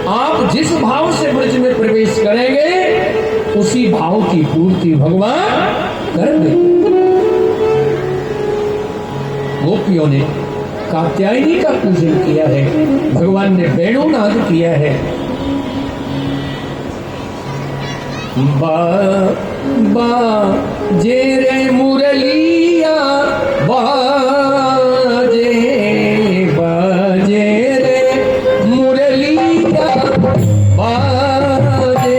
आप जिस भाव से ब्रज में प्रवेश करेंगे उसी भाव की पूर्ति भगवान कर देंगे। गोपियों ने कात्यायनी का पूजन किया है, भगवान ने वेणुनाद किया है। बाजे रे मुरलिया बाजे बाजे रे मुरलिया बाजे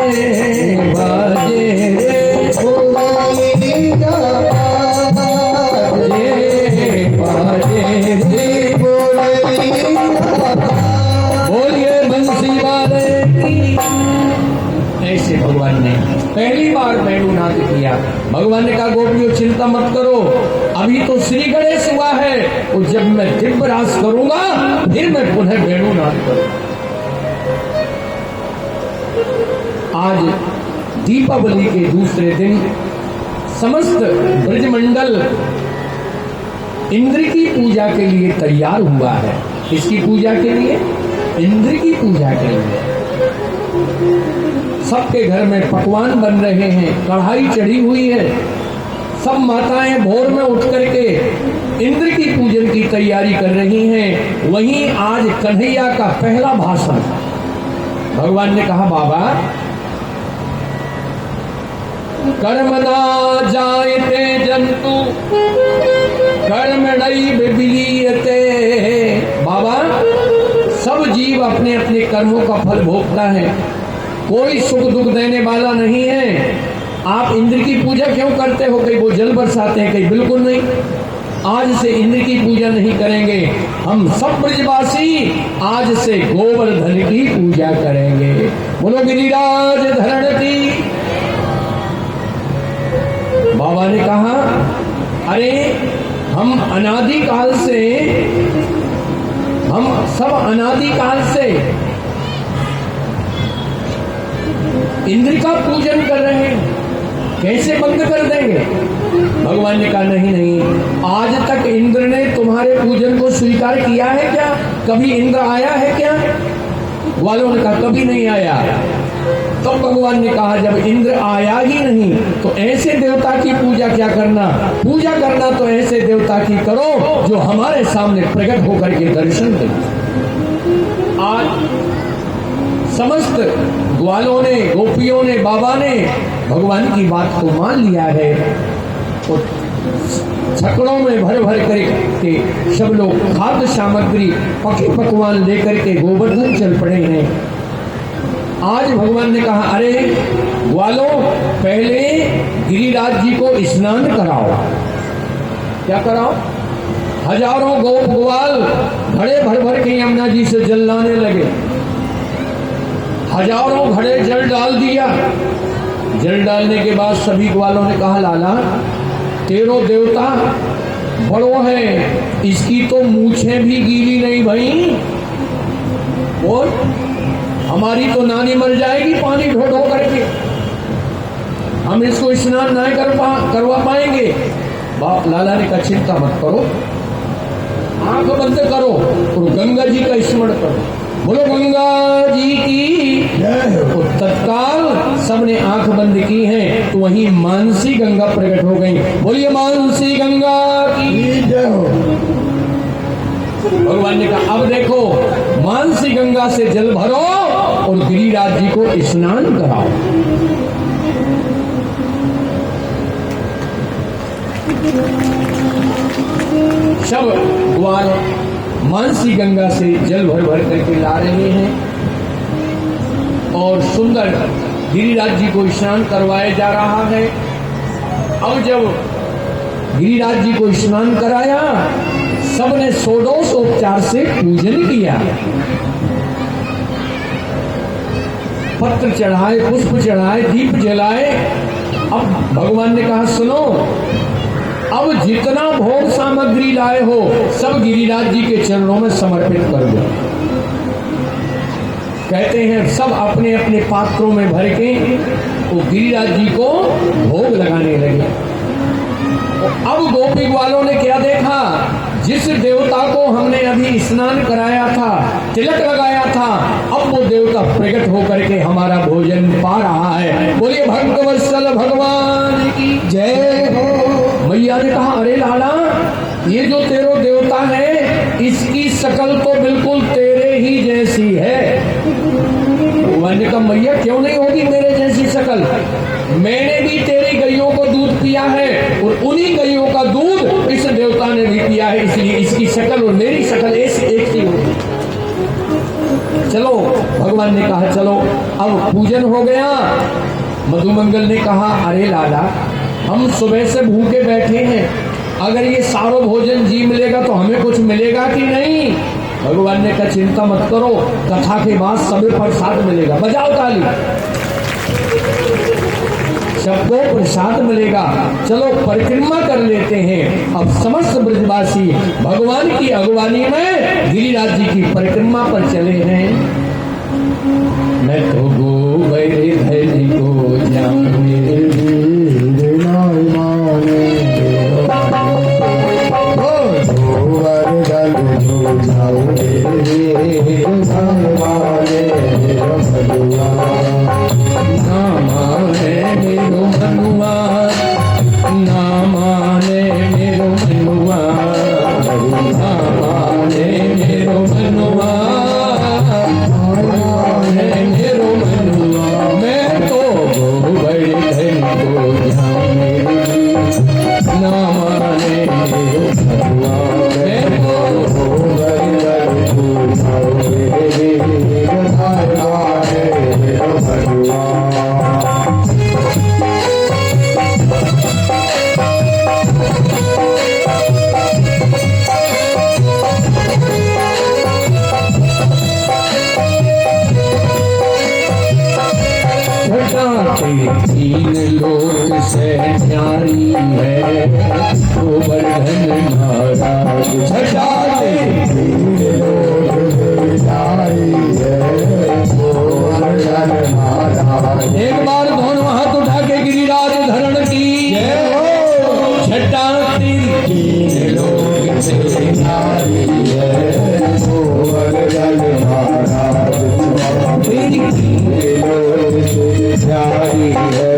बाजे रे मुरलिया बाजे बाजे रे मुरलिया। बोलिए बंसी वाले की। ऐसे भगवान ने पहली बार वेणुनाद किया। भगवान ने कहा गोपियों चिंता मत करो, अभी तो श्री गणेश हुआ है, और जब मैं दिव्य रास करूंगा फिर मैं पुनः वेणुनाद करूंगा। आज दीपावली के दूसरे दिन समस्त ब्रजमंडल इंद्र की पूजा के लिए तैयार हुआ है। किसकी पूजा के लिए? इंद्र की पूजा के लिए। सबके घर में पकवान बन रहे हैं, कढ़ाई चढ़ी हुई है, सब माताएं भोर में उठ करके इंद्र की पूजन की तैयारी कर रही हैं। वहीं आज कन्हैया का पहला भाषण। भगवान ने कहा बाबा कर्म ना जायते जंतु कर्मणैव विलीयते। बाबा सब जीव अपने अपने कर्मों का फल भोगता है, कोई सुख दुख देने वाला नहीं है। आप इंद्र की पूजा क्यों करते हो? कहीं वो जल बरसाते हैं, कहीं बिल्कुल नहीं। आज से इंद्र की पूजा नहीं करेंगे, हम सब ब्रजवासी आज से गोवर्धन की पूजा करेंगे। बोलो गिरिराज धरण की। बाबा ने कहा अरे हम सब अनादिकाल से इंद्र का पूजन कर रहे हैं, कैसे बंद कर देंगे? भगवान ने कहा नहीं, आज तक इंद्र ने तुम्हारे पूजन को स्वीकार किया है क्या? कभी इंद्र आया है क्या? वालों ने कहा कभी नहीं आया। तो भगवान ने कहा जब इंद्र आया ही नहीं तो ऐसे देवता की पूजा क्या करना? पूजा करना तो ऐसे देवता की करो जो हमारे सामने प्रकट होकर के दर्शन दे। आज समस्त ग्वालों ने, गोपियों ने, बाबा ने भगवान की बात को मान लिया है। तो छकड़ों में भर भर करके सब लोग खाद्य सामग्री, पके पकवान लेकर के गोवर्धन चल पड़े हैं। आज भगवान ने कहा अरे ग्वालों पहले गिरिराज जी को स्नान कराओ। क्या कराओ? हजारों गोप ग्वाल घड़े भर भर के यमुना जी से जल लाने लगे। हजारों घड़े जल डाल दिया। जल डालने के बाद सभी ग्वालों ने कहा लाला तेरो देवता बड़ो है, इसकी तो मूछें भी गीली नहीं भई, और हमारी तो नानी मर जाएगी पानी ढो ढो करके, हम इसको स्नान नहीं करवा पाएंगे। बाप लाला ने कहा चिंता मत करो, आंख बंद करो और गंगा जी का स्मरण करो। बोलो गंगा जी की जय। तो तत्काल सबने आंख बंद की है तो वहीं मानसी गंगा प्रकट हो गई। बोलिए मानसी गंगा की जय हो। भगवान ने कहा अब देखो मानसी गंगा से जल भरो और गिरिराज जी को स्नान कराओ। सब ग्वाल मानसी गंगा से जल भर भर करके ला रहे हैं और सुंदर गिरिराज जी को स्नान करवाया जा रहा है। अब जब गिरिराज जी को स्नान कराया सबने षोडशोपचार से पूजन किया, पत्र चढ़ाए, पुष्प चढ़ाए, दीप जलाए। अब भगवान ने कहा सुनो, अब जितना भोग सामग्री लाए हो सब गिरिराज जी के चरणों में समर्पित कर दो। कहते हैं सब अपने अपने पात्रों में भर के वो गिरिराज जी को भोग लगाने लगे। अब गोपी ग्वालों ने क्या देखा, जिस देवता को हमने अभी स्नान कराया था, तिलक लगाया था, अब वो देवता प्रकट होकर के हमारा भोजन पा रहा है। बोलिए भक्तवत्सल भगवान की जय हो। मैया ने कहा अरे लाला, ये जो तेरो देवता है इसकी शकल तो बिल्कुल तेरे ही जैसी है। मैंने कहा मैया क्यों नहीं होगी मेरे जैसी शकल, मैंने भी तेरी गैयों को दूध पिया है और उन्हीं गैयों का दूध इस देवता ने भी पिया है, इसलिए इसकी शकल और मेरी शकल एक सी होगी। चलो, भगवान ने कहा चलो अब पूजन हो गया। मधुमंगल ने कहा अरे लाला, हम सुबह से भूखे बैठे हैं, अगर ये सारो भोजन जी मिलेगा तो हमें कुछ मिलेगा कि नहीं। भगवान ने कहा चिंता मत करो, कथा के बाद सभी प्रसाद मिलेगा। बजाओ ताली, सबको प्रसाद मिलेगा। चलो परिक्रमा कर लेते हैं। अब समस्त ब्रजवासी भगवान की अगवानी में गिरिराज जी की परिक्रमा पर चले हैं। मैं तो गोवर्धन को जाऊं तीन लोक से न्यारी है गोवर्धन महाराज। छठाते तीन लोक से न्यारी है गोवर्धन महाराज। एक बार दोनों हाथ उठा के गिरिराज धरण की जय हो। छठाते तीन लोक से न्यारी है गोवर्धन महाराज। प्यारी है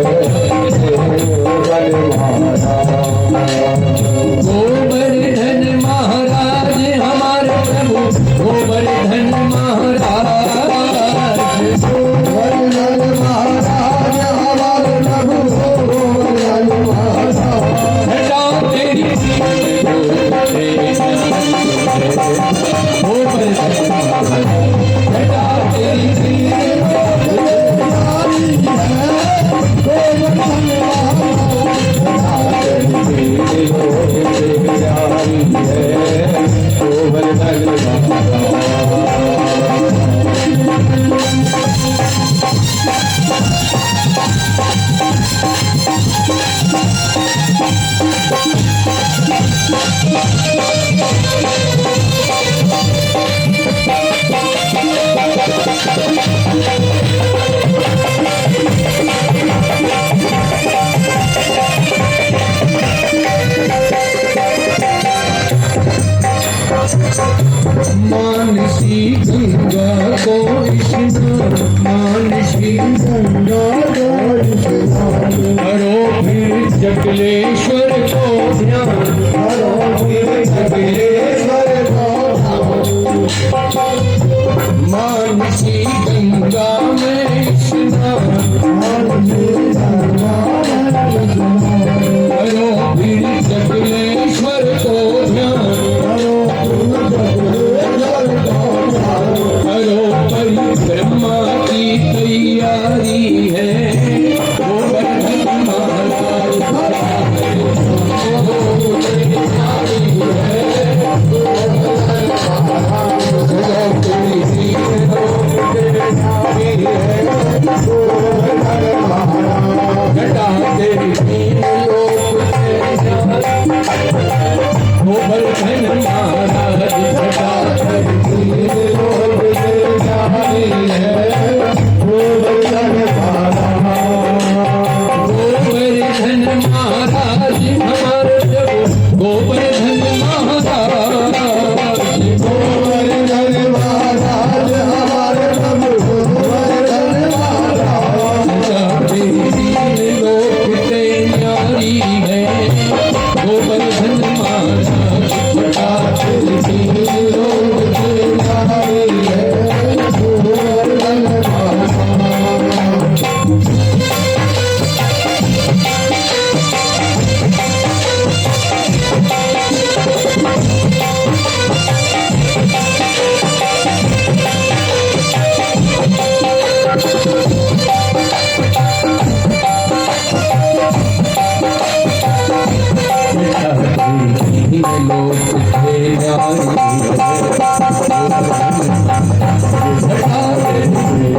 गोवर्धन महाराज हमारे प्रभु गोवर्धन महाराज। गोवर्धन महाराज हमारे प्रभु गोवर्धन महाराज। तेरी मानसी गंगा को स्नान, मानसी गंगा को स्नान, करो फिर जगलेश्वर को ध्यान, करो फिर जगलेश्वर को ध्यान। मानसी गंगा में स्नान, मानसी गंगा में स्नान, करो फिर जगलेश्वर को ध्यान, परिक्रमा की तैयारी है गोवर्धन महाराज।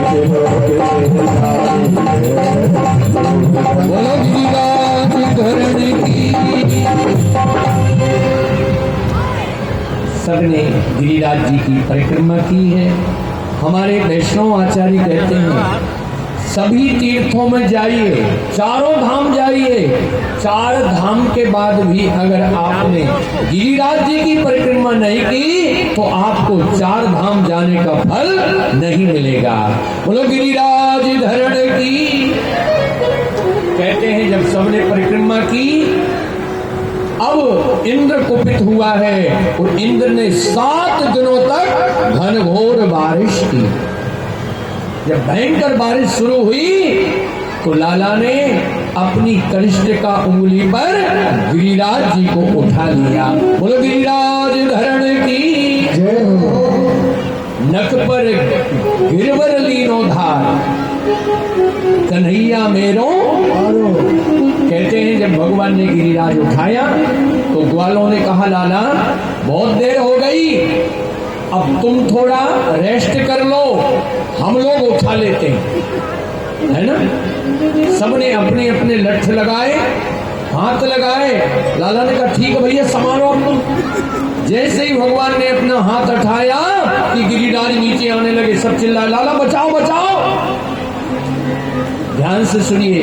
बोलो गिरिराज धरण की। सबने गिरिराज जी की परिक्रमा की है। हमारे वैष्णव आचार्य कहते हैं सभी तीर्थों में जाइए, चारों धाम जाइए, 4 धाम के बाद भी अगर आपने गिरिराज जी की परिक्रमा नहीं की तो आपको 4 धाम जाने का फल नहीं मिलेगा। बोलो गिरिराज धरण की। कहते हैं जब सबने परिक्रमा की, अब इंद्र कुपित हुआ है और इंद्र ने 7 दिनों तक घनघोर बारिश की। जब भयंकर बारिश शुरू हुई तो लाला ने अपनी कनिष्ठिका उंगली पर गिरिराज जी को उठा लिया। बोलो गिरिराज धरण की जय हो। नख पर गिरवर लीनो धार, कन्हैया मेरो। कहते हैं जब भगवान ने गिरिराज उठाया तो ग्वालों ने कहा लाला बहुत देर हो गई, अब तुम थोड़ा रेस्ट कर लो, हम लोग उठा लेते हैं, है ना। सबने अपने अपने लठ लगाए, हाथ लगाए। लाला ने कहा ठीक है भैया संभालो अब तुम। जैसे ही भगवान ने अपना हाथ उठाया कि गिरिराज नीचे आने लगे, सब चिल्लाए लाला बचाओ बचाओ। ध्यान से सुनिए,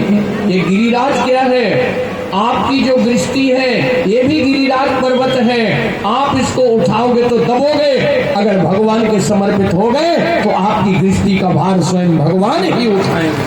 ये गिरिराज क्या है? आपकी जो दृष्टि है ये भी गिरिराज पर्वत है। आप इसको उठाओगे तो दबोगे, अगर भगवान के समर्पित हो गए तो आपकी दृष्टि का भार स्वयं भगवान ही उठाएंगे।